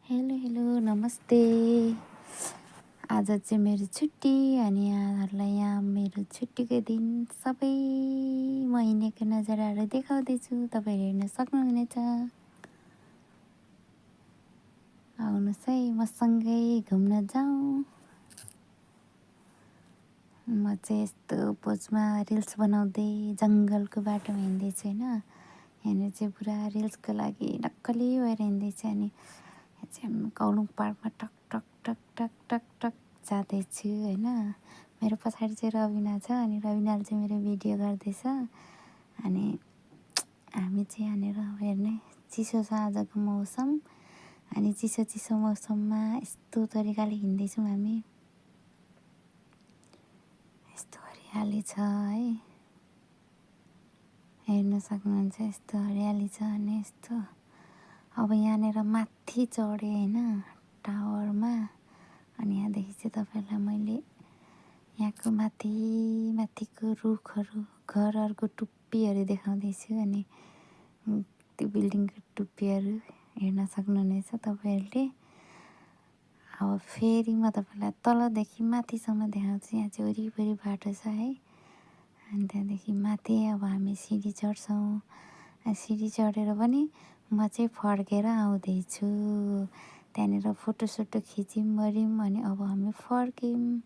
Hello hello नमस्ते। आज चाहिँ मेरो छुट्टी अनि यहाँहरूलाई यहाँ मेरो छुट्टीको दिन सबै महिनाको नजाराहरू देखाउँदैछु। तपाईँहरू हेर्न सक्नुहुनेछ। आउनुहोस् है मसँगै घुम्न जाउँ। म चाहिँ यस्तो पोजमा रिल्स बनाउँदै जङ्गलको बाटोमा हिँड्दैछु होइन। यहाँनिर चाहिँ पुरा रिल्सको लागि नक्कली भएर हिँड्दैछु अनि यहाँ चाहिँ हामी कौलुङ पार्कमा टक टक टक टक टक टक जाँदैछु होइन। मेरो पछाडि चाहिँ रविना छ अनि रविनाले चाहिँ मेरो भिडियो गर्दैछ अनि हामी चाहिँ यहाँनिर हेर्ने चिसो छ आजको मौसम अनि चिसो चिसो मौसममा यस्तो तरिकाले हिँड्दैछौँ हामी। यस्तो हरियाली छ है, हेर्न सक्नुहुन्छ यस्तो हरियाली छ अनि यस्तो। अब यहाँनिर माथि चढेँ होइन टावरमा अनि यहाँदेखि चाहिँ तपाईँहरूलाई मैले यहाँको माथि माथिको रुखहरू घरहरूको टुप्पीहरू देखाउँदैछु अनि त्यो बिल्डिङको टुप्पीहरू हेर्न सक्नुहुनेछ तपाईँहरूले। अब फेरि म तपाईँलाई तलदेखि माथिसम्म देखाउँछु। यहाँ चाहिँ वरिपरि बाटो छ है अनि त्यहाँदेखि माथि अब हामी सिडी चढ्छौँ। सिडी चढेर पनि म चाहिँ फर्केर आउँदैछु। त्यहाँनिर फोटोसोटो खिच्यौँ गऱ्यौँ अनि अब हामी फर्क्यौँ।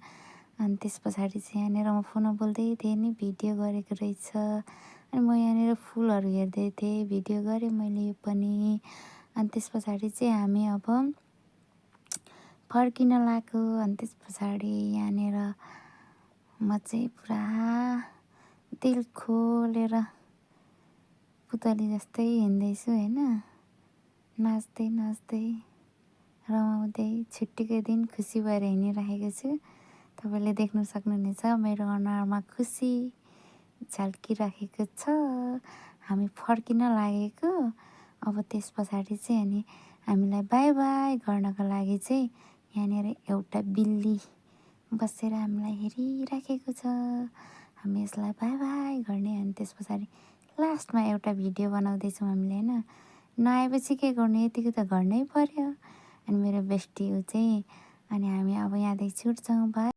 अनि त्यस पछाडि चाहिँ यहाँनिर म फोनमा बोल्दै थिएँ नि भिडियो गरेको रहेछ अनि म यहाँनिर फुलहरू हेर्दै थिएँ, भिडियो गरेँ मैले यो पनि। अनि त्यस पछाडि चाहिँ हामी अब फर्किन लाग्यो। अनि त्यस पछाडि यहाँनिर म चाहिँ पुरा दिल खोलेर पुतली जस्तै हिँड्दैछु होइन, नाच्दै नाच्दै रमाउँदै छुट्टीको दिन खुसी भएर हिँडिराखेको छु। तपाईँले देख्न सक्नुहुनेछ मेरो अनुहारमा खुसी झल्किराखेको छ। हामी फर्किन लागेको। अब त्यस पछाडि चाहिँ अनि हामीलाई बाई बाई गर्नको लागि चाहिँ यहाँनिर एउटा बिल्ली बसेर हामीलाई हेरिराखेको छ। हामी यसलाई बाई बाई गर्ने अनि त्यस पछाडि लास्टमा एउटा भिडियो बनाउँदैछौँ हामीले होइन। नआएपछि के गर्ने, यतिको त गर्नै पर्यो। अनि मेरो बेस्टी ऊ चाहिँ अनि हामी अब यहाँदेखि छुट्छौँ। बाई।